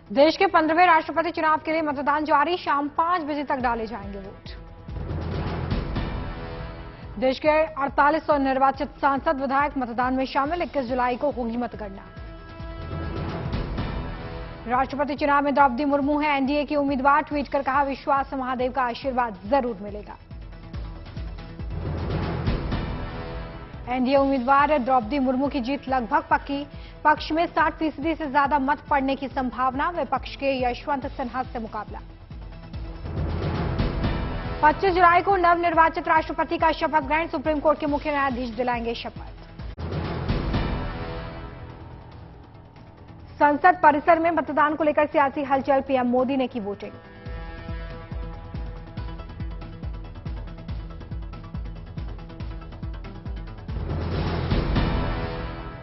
देश के 15वें राष्ट्रपति चुनाव के लिए मतदान जारी, शाम 5 बजे तक डाले जाएंगे वोट। देश के 4800 निर्वाचित सांसद विधायक मतदान में शामिल, 21 जुलाई को होगी मतगणना। राष्ट्रपति चुनाव में द्रौपदी मुर्मू है एनडीए की उम्मीदवार, ट्वीट कर कहा विश्वास है महादेव का आशीर्वाद जरूर मिलेगा। एनडीए उम्मीदवार द्रौपदी मुर्मू की जीत लगभग पक्की, पक्ष में 60% से ज्यादा मत पड़ने की संभावना, विपक्ष के यशवंत सिन्हा से मुकाबला। 25 जुलाई को नवनिर्वाचित राष्ट्रपति का शपथ ग्रहण, सुप्रीम कोर्ट के मुख्य न्यायाधीश दिलाएंगे शपथ। संसद परिसर में मतदान को लेकर सियासी हलचल, पीएम मोदी ने की वोटिंग।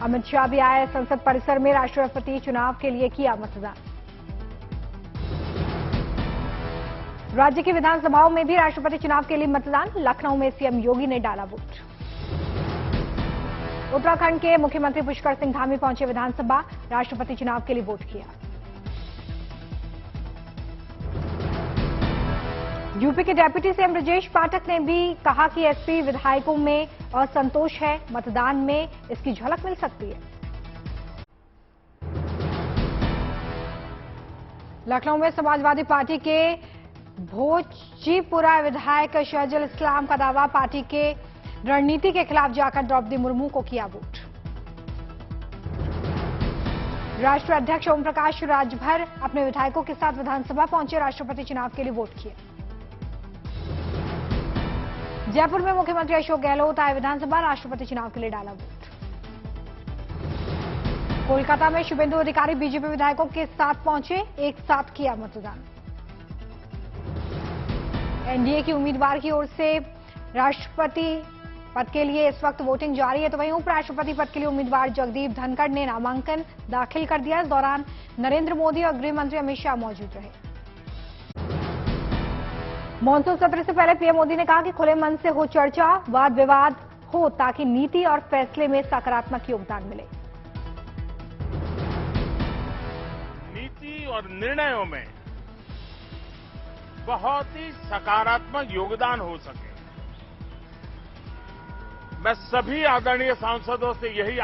अमित शाह भी आए संसद परिसर में, राष्ट्रपति चुनाव के लिए किया मतदान। राज्य की विधानसभाओं में भी राष्ट्रपति चुनाव के लिए मतदान, लखनऊ में सीएम योगी ने डाला वोट। उत्तराखंड के मुख्यमंत्री पुष्कर सिंह धामी पहुंचे विधानसभा, राष्ट्रपति चुनाव के लिए वोट किया। यूपी के डिप्टी सीएम ब्रजेश पाठक ने भी कहा कि एसपी विधायकों में असंतोष है, मतदान में इसकी झलक मिल सकती है। लखनऊ में समाजवादी पार्टी के भोजपुरा विधायक शहजुल इस्लाम का दावा, पार्टी के रणनीति के खिलाफ जाकर द्रौपदी मुर्मू को किया वोट। राष्ट्रीय अध्यक्ष ओम प्रकाश राजभर अपने विधायकों के साथ विधानसभा पहुंचे, राष्ट्रपति चुनाव के लिए वोट किया। जयपुर में मुख्यमंत्री अशोक गहलोत आए विधानसभा, राष्ट्रपति चुनाव के लिए डाला वोट। कोलकाता में शुभेंदु अधिकारी बीजेपी विधायकों के साथ पहुंचे, एक साथ किया मतदान। एनडीए की उम्मीदवार की ओर से राष्ट्रपति पद के लिए इस वक्त वोटिंग जारी है, तो वहीं उपराष्ट्रपति पद के लिए उम्मीदवार जगदीप धनखड़ ने नामांकन दाखिल कर दिया। इस दौरान नरेंद्र मोदी और गृह मंत्री अमित शाह मौजूद रहे। मॉनसून सत्र से पहले पीएम मोदी ने कहा कि खुले मन से हो चर्चा, वाद विवाद हो ताकि नीति और फैसले में सकारात्मक योगदान मिले। नीति और निर्णयों में बहुत ही सकारात्मक योगदान हो सके, मैं सभी आदरणीय सांसदों से यही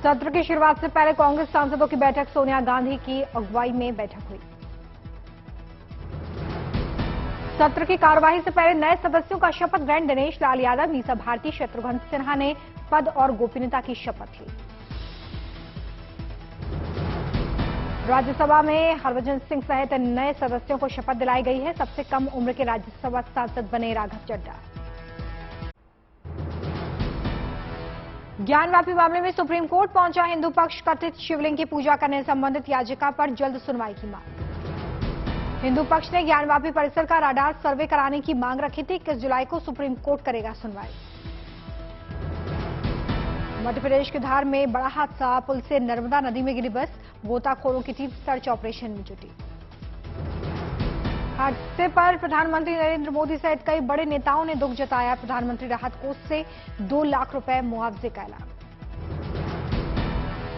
सत्र की शुरुआत से पहले कांग्रेस सांसदों की बैठक, सोनिया गांधी की अगुवाई में बैठक हुई। सत्र की कार्यवाही से पहले नए सदस्यों का शपथ ग्रहण, दिनेश लाल यादव, मीसा भारती, शत्रुघ्न सिन्हा ने पद और गोपनीयता की शपथ ली। राज्यसभा में हरभजन सिंह सहित नए सदस्यों को शपथ दिलाई गई है। सबसे कम उम्र के राज्यसभा सांसद बने राघव चड्ढा। ज्ञानवापी मामले में सुप्रीम कोर्ट पहुंचा हिंदू पक्ष, कथित शिवलिंग की पूजा करने संबंधित याचिका पर जल्द सुनवाई की मांग। हिंदू पक्ष ने ज्ञानवापी परिसर का राडार सर्वे कराने की मांग रखी थी, 21 जुलाई को सुप्रीम कोर्ट करेगा सुनवाई। मध्य प्रदेश के धार में बड़ा हादसा, पुल से नर्मदा नदी में गिरी बस, गोताखोरों की टीम सर्च ऑपरेशन में जुटी। हादसे पर प्रधानमंत्री नरेंद्र मोदी सहित कई बड़े नेताओं ने दुख जताया, प्रधानमंत्री राहत कोष से 2 लाख रुपए मुआवजे का ऐलान।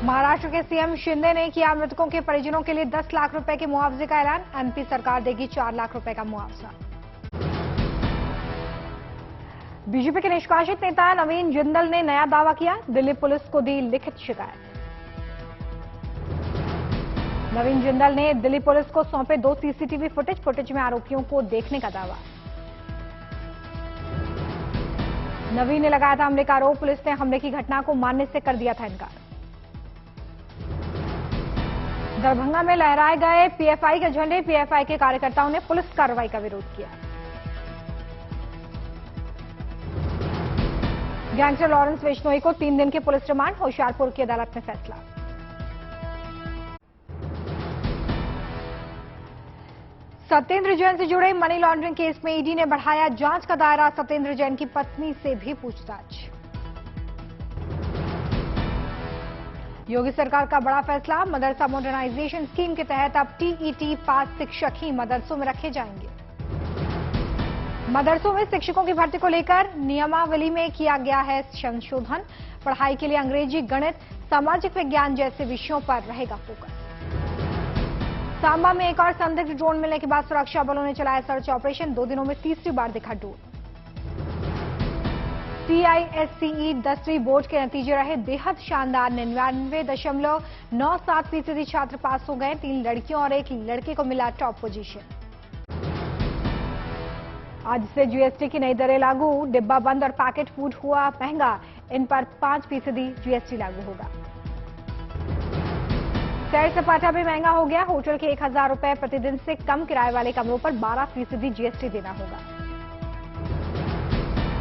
महाराष्ट्र के सीएम शिंदे ने किया मृतकों के परिजनों के लिए 10 लाख रुपए के मुआवजे का ऐलान, एमपी सरकार देगी 4 लाख रुपए का मुआवजा। बीजेपी के निष्कासित नेता नवीन जिंदल ने नया दावा किया, दिल्ली पुलिस को दी लिखित शिकायत। नवीन जिंदल ने दिल्ली पुलिस को सौंपे 2 सीसीटीवी फुटेज में आरोपियों को देखने का दावा। नवीन ने लगाया था हमले का आरोप, पुलिस ने हमले की घटना को मानने से कर दिया था इनकार। दरभंगा में लहराए गए पीएफआई के झंडे, पीएफआई के कार्यकर्ताओं ने पुलिस कार्रवाई का विरोध किया। गैंगस्टर लॉरेंस बिश्नोई को 3 दिन के पुलिस रिमांड, होशियारपुर की अदालत में फैसला। सत्येंद्र जैन से जुड़े मनी लॉन्ड्रिंग केस में ईडी ने बढ़ाया जांच का दायरा, सत्येंद्र जैन की पत्नी से भी पूछताछ। योगी सरकार का बड़ा फैसला, मदरसा मॉडर्नाइजेशन स्कीम के तहत अब टीईटी पास शिक्षक ही मदरसों में रखे जाएंगे। मदरसों में शिक्षकों की भर्ती को लेकर नियमावली में किया गया है संशोधन, पढ़ाई के लिए अंग्रेजी, गणित, सामाजिक विज्ञान जैसे विषयों पर रहेगा फोकस। सांबा में एक और संदिग्ध ड्रोन मिलने के बाद सुरक्षा बलों ने चलाया सर्च ऑपरेशन। 2 दिनों में तीसरी बार दिखा ड्रोन। CISCE 10वीं बोर्ड के नतीजे रहे बेहद शानदार। 99.97% छात्र पास हो गए। 3 लड़कियों और 1 लड़के को मिला टॉप पोजीशन। आज से GST की नई दरें लागू। डिब्बा बंद और पैकेट फूड हुआ महंगा। इन पर 5% GST लागू होगा। सैर सपाटा भी महंगा हो गया। होटल के 1000 रुपए प्रतिदिन से कम किराए वाले कमरों पर 12% GST देना होगा।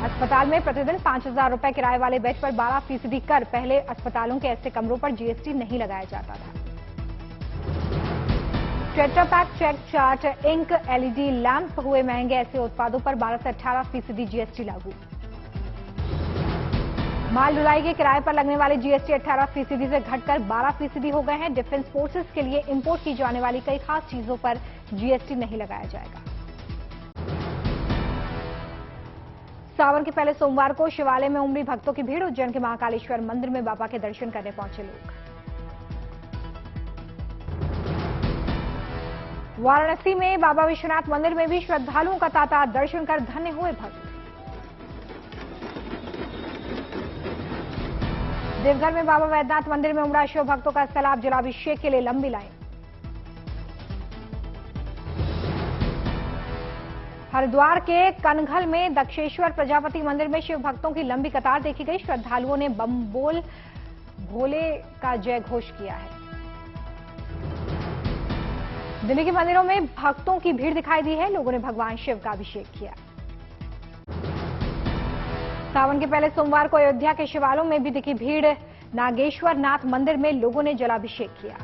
अस्पताल में प्रतिदिन 5000 रुपए किराए वाले बेड पर 12% कर। पहले अस्पतालों के ऐसे कमरों पर GST नहीं लगाया जाता था। Tetra Pak, cheque, chart, ink, LED lamp हुए महंगे। ऐसे उत्पादों पर 12 से 18% GST लागू। माल ढुलाई के किराए पर लगने वाले GST 18% से घटकर 12% हो गए हैं। डिफेंस फोर्सेस के लिए इंपोर्ट की जाने वाली कई खास चीजों पर GST नहीं लगाया जाएगा। सावन के पहले सोमवार को शिवालय में उमड़ी भक्तों की भीड़। उज्जैन के महाकालेश्वर मंदिर में बाबा के दर्शन करने पहुंचे लोग। वाराणसी में बाबा विश्वनाथ मंदिर में भी श्रद्धालुओं का तांता। दर्शन कर धन्य हुए भक्त। देवघर में बाबा वैद्यनाथ मंदिर में उमड़ा शिव भक्तों का सैलाब। जलाभिषेक के लिए लंबी लाइन। हरिद्वार के कनघल में दक्षेश्वर प्रजापति मंदिर में शिव भक्तों की लंबी कतार देखी गई। श्रद्धालुओं ने बम बोल भोले का जय घोष किया है। दिल्ली के मंदिरों में भक्तों की भीड़ दिखाई दी है। लोगों ने भगवान शिव का अभिषेक किया। सावन के पहले सोमवार को अयोध्या के शिवालयों में भी दिखी भीड़। नागेश्वर नाथ मंदिर में लोगों ने जलाभिषेक किया।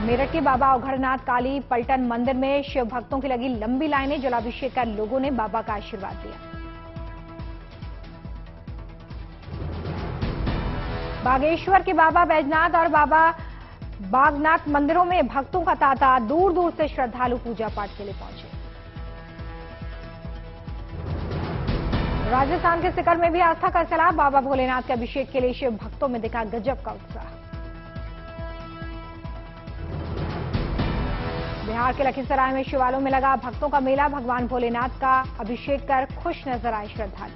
मेरठ के बाबा अघड़नाथ काली पलटन मंदिर में शिव भक्तों की लगी लंबी लाइनें। जलाभिषेक कर लोगों ने बाबा का आशीर्वाद लिया। बागेश्वर के बाबा बैजनाथ और बाबा बागनाथ मंदिरों में भक्तों का तांता। दूर दूर से श्रद्धालु पूजा पाठ के लिए पहुंचे। राजस्थान के सिकर में भी आस्था का सैलाब। बाबा भोलेनाथ के अभिषेक के लिए शिव भक्तों में दिखा गजब का उत्साह। बिहार के लखीसराय में शिवालयों में लगा भक्तों का मेला। भगवान भोलेनाथ का अभिषेक कर खुश नजर आए श्रद्धालु।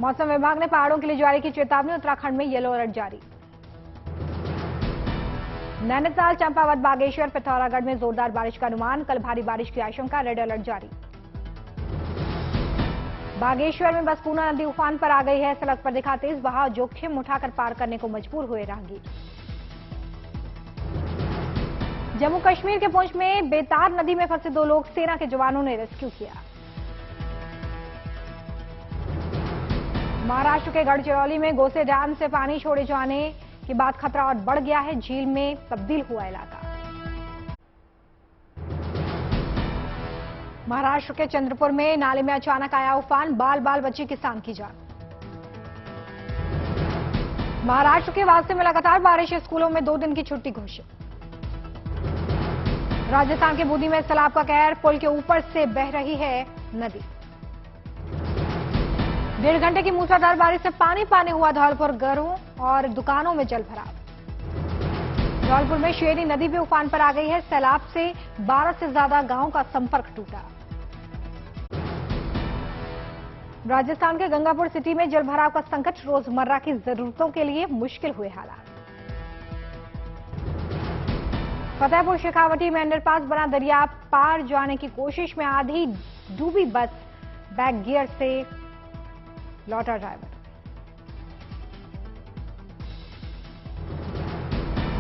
मौसम विभाग ने पहाड़ों के लिए जारी की चेतावनी। उत्तराखंड में येलो अलर्ट जारी। नैनीताल, चंपावत, बागेश्वर, पिथौरागढ़ में जोरदार बारिश का अनुमान। कल भारी बारिश की आशंका। रेड अलर्ट जारी। बागेश्वर में बसपूना नदी उफान पर आ गई है। सड़क पर दिखा तेज बहाव। जोखिम उठाकर पार करने को मजबूर हुए राहगीर। जम्मू कश्मीर के पुंछ में बेतार नदी में फंसे 2 लोग सेना के जवानों ने रेस्क्यू किया। महाराष्ट्र के गढ़चिरौली में गोसे डैम से पानी छोड़े जाने के बाद खतरा और बढ़ गया है। झील में तब्दील हुआ इलाका। महाराष्ट्र के चंद्रपुर में नाले में अचानक आया उफान। बाल बाल बची किसान की जान। महाराष्ट्र के वास्ते में लगातार बारिश। स्कूलों में 2 दिन की छुट्टी घोषित। राजस्थान के बूंदी में सैलाब का कहर। पुल के ऊपर से बह रही है नदी। 1.5 घंटे की मूसलाधार बारिश से पानी पानी हुआ धौलपुर। घरों और दुकानों में जल भराव। धौलपुर में शेरनी नदी भी उफान पर आ गई है। सैलाब से 12 से ज्यादा गांवों का संपर्क टूटा। राजस्थान के गंगापुर सिटी में जलभराव का संकट। रोजमर्रा की जरूरतों के लिए मुश्किल हुए हालात। फतेहपुर शेखावटी में अंडरपास बना। दरिया पार जाने की कोशिश में आधी डूबी बस। बैक गियर से लौटा ड्राइवर।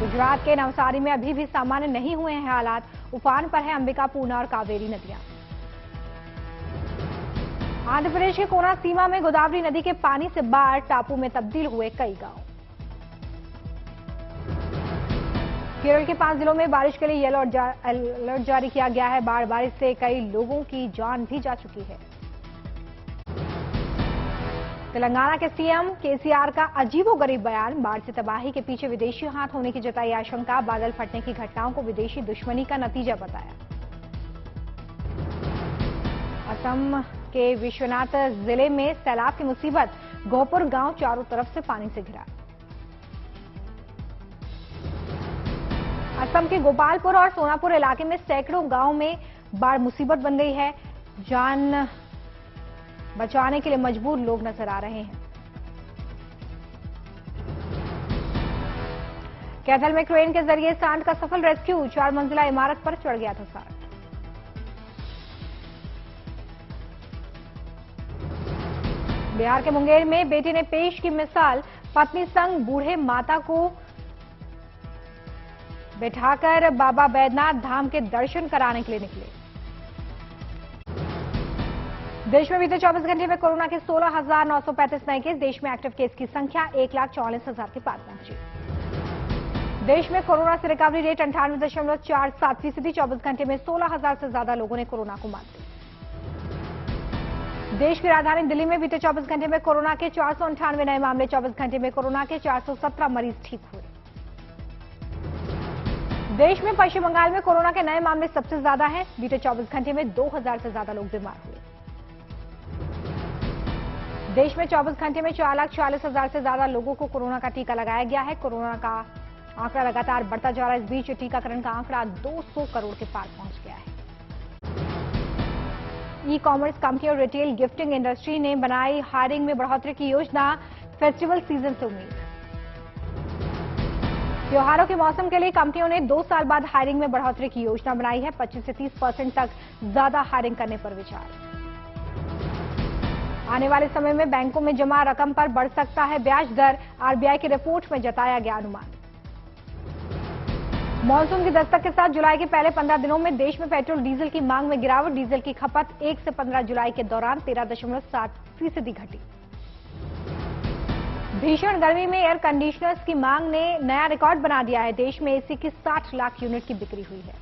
गुजरात के नवसारी में अभी भी सामान्य नहीं हुए हैं हालात। उफान पर है अंबिका, पूर्णा और कावेरी नदियां। आंध्र प्रदेश के कोना सीमा में गोदावरी नदी के पानी से बाढ़। टापू में तब्दील हुए कई गांव। केरल के 5 जिलों में बारिश के लिए येलो अलर्ट जारी किया गया है। बारिश से कई लोगों की जान भी जा चुकी है। तेलंगाना के सीएम केसीआर का अजीबोगरीब बयान। बाढ़ से तबाही के पीछे विदेशी हाथ होने की जताई आशंका। बादल फटने की घटनाओं को विदेशी दुश्मनी का नतीजा बताया। असम के विश्वनाथ जिले में सैलाब की मुसीबत, गोहपुर गांव चारों तरफ से पानी से घिरा। असम के गोपालपुर और सोनापुर इलाके में सैकड़ों गांव में बाढ़ मुसीबत बन गई है। जान बचाने के लिए मजबूर लोग नजर आ रहे हैं। कैथल में क्रेन के जरिए सांड का सफल रेस्क्यू, 4 मंजिला इमारत पर चढ़ गया था सांड। बिहार के मुंगेर में बेटे ने पेश की मिसाल, पत्नी संग बूढ़े माता को बिठाकर बाबा बैद्यनाथ धाम के दर्शन कराने के लिए निकले। देश में बीते 24 घंटे में कोरोना के 16,935 नए केस, देश में एक्टिव केस की संख्या 1,44,000 के पार पहुंची। देश में कोरोना से रिकवरी रेट 98.47%, 24 घंटे में 16,000 से ज्यादा लोगों ने कोरोना को मात दी। देश की राजधानी दिल्ली में बीते 24 घंटे में कोरोना के 498 नए मामले, 24 घंटे में कोरोना के 417 मरीज ठीक हुए। देश में पश्चिम बंगाल में कोरोना के नए मामले सबसे ज्यादा हैं, बीते 24 घंटे में 2,000 से ज्यादा लोग बीमार हुए। देश में 24 घंटे में 4,40,000 से ज्यादा लोगों को कोरोना का टीका लगाया गया है। कोरोना का आंकड़ा लगातार बढ़ता जा रहा है। इस बीच टीकाकरण का आंकड़ा 200 करोड़ के पार पहुंच गया है। ई कॉमर्स कंपनी और रिटेल गिफ्टिंग इंडस्ट्री ने बनाई हायरिंग में बढ़ोतरी की योजना, फेस्टिवल सीजन से उम्मीद। त्योहारों के मौसम के लिए कंपनियों ने 2 साल बाद हायरिंग में बढ़ोतरी की योजना बनाई है। 25 से 30% तक ज्यादा हायरिंग करने पर विचार। आने वाले समय में बैंकों में जमा रकम पर बढ़ सकता है ब्याज दर, आरबीआई की रिपोर्ट में जताया गया अनुमान। मॉनसून की दस्तक के साथ जुलाई के पहले 15 दिनों में देश में पेट्रोल डीजल की मांग में गिरावट, डीजल की खपत 1 से 15 जुलाई के दौरान 13.7% घटी। भीषण गर्मी में एयर कंडीशनर्स की मांग ने नया रिकॉर्ड बना दिया है। देश में एसी की 60 लाख यूनिट की बिक्री हुई है।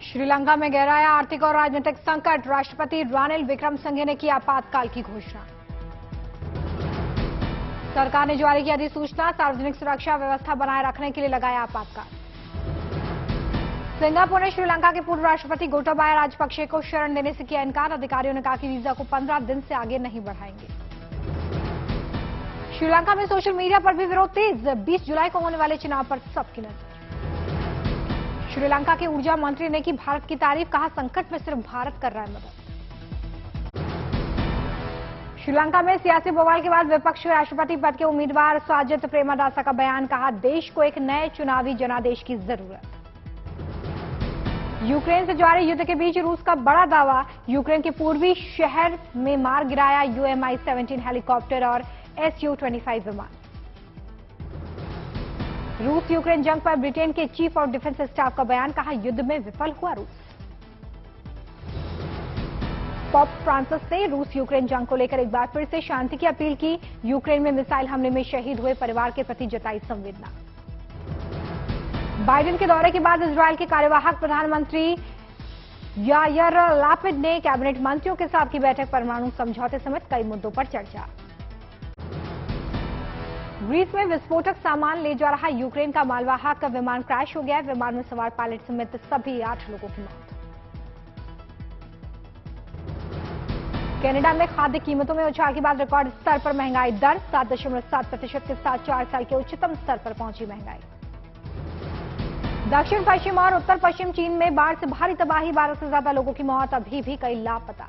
श्रीलंका में गहराया आर्थिक और राजनीतिक संकट, राष्ट्रपति रानिल विक्रमसिंघे ने की आपातकाल की घोषणा। सरकार ने जारी की अधिसूचना, सार्वजनिक सुरक्षा व्यवस्था बनाए रखने के लिए लगाया आपातकाल। सिंगापुर ने श्रीलंका के पूर्व राष्ट्रपति गोटाबाया राजपक्षे को शरण देने से किया इनकार। अधिकारियों ने कहा कि वीजा को 15 दिन से आगे नहीं बढ़ाएंगे। श्रीलंका में सोशल मीडिया पर भी विरोध तेज, 20 जुलाई को होने वाले चुनाव पर सबकी नजर। श्रीलंका के ऊर्जा मंत्री ने की भारत की तारीफ, कहा संकट में सिर्फ भारत कर रहा है मदद। श्रीलंका में सियासी बवाल के बाद विपक्ष के राष्ट्रपति पद के उम्मीदवार साजिद प्रेमदासा का बयान, कहा देश को एक नए चुनावी जनादेश की जरूरत। यूक्रेन से जारी युद्ध के बीच रूस का बड़ा दावा, यूक्रेन के पूर्वी शहर में मार गिराया UMI-17 हेलीकॉप्टर और Su-25 विमान। रूस यूक्रेन जंग पर ब्रिटेन के चीफ ऑफ डिफेंस स्टाफ का बयान, कहा युद्ध में विफल हुआ रूस। पोप फ्रांसिस ने रूस यूक्रेन जंग को लेकर एक बार फिर से शांति की अपील की। यूक्रेन में मिसाइल हमले में शहीद हुए परिवार के प्रति जताई संवेदना। बाइडेन के दौरे के बाद इजरायल के कार्यवाहक प्रधानमंत्री यायर लैपिड ने कैबिनेट मंत्रियों के साथ की बैठक, परमाणु समझौते समेत कई मुद्दों पर चर्चा। ग्रीस में विस्फोटक सामान ले जा रहा यूक्रेन का मालवाहक विमान क्रैश हो गया। विमान में सवार पायलट समेत सभी 8 लोगों की मौत। कनाडा में खाद्य कीमतों में उछाल के बाद रिकॉर्ड स्तर पर महंगाई दर, 7.7% के साथ 4 साल के उच्चतम स्तर पर पहुंची महंगाई। दक्षिण पश्चिम और उत्तर पश्चिम चीन में बाढ़ से भारी तबाही, 12 से ज्यादा लोगों की मौत, अभी भी कई लापता।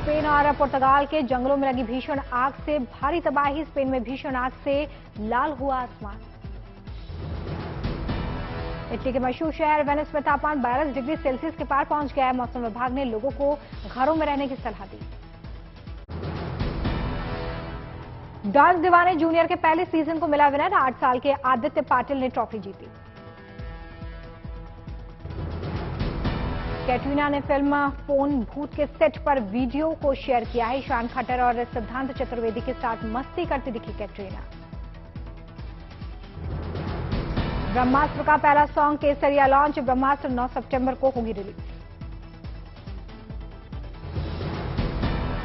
स्पेन और पुर्तगाल के जंगलों में लगी भीषण आग से भारी तबाही, स्पेन में भीषण आग से लाल हुआ आसमान। इटली के मशहूर शहर वेनिस में तापमान 42 डिग्री सेल्सियस के पार पहुंच गया है। मौसम विभाग ने लोगों को घरों में रहने की सलाह दी। डांस दीवाने जूनियर के पहले सीजन को मिला विनर, 8 साल के आदित्य पाटिल ने ट्रॉफी जीती। कैटरीना ने फिल्म फोन भूत के सेट पर वीडियो को शेयर किया है। ईशान खट्टर और सिद्धांत चतुर्वेदी के साथ मस्ती करती दिखी कैटरीना। ब्रह्मास्त्र का पहला सॉन्ग केसरिया लॉन्च, ब्रह्मास्त्र 9 सितंबर को होगी रिलीज।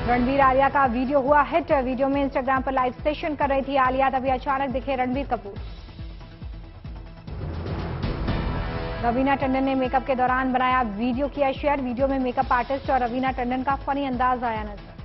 रणबीर आलिया का वीडियो हुआ हिट, वीडियो में इंस्टाग्राम पर लाइव सेशन कर रही थी आलिया, तभी अचानक दिखे रणबीर कपूर। रवीना टंडन ने मेकअप के दौरान बनाया वीडियो, किया शेयर। वीडियो में मेकअप आर्टिस्ट और रवीना टंडन का फनी अंदाज आया नजर।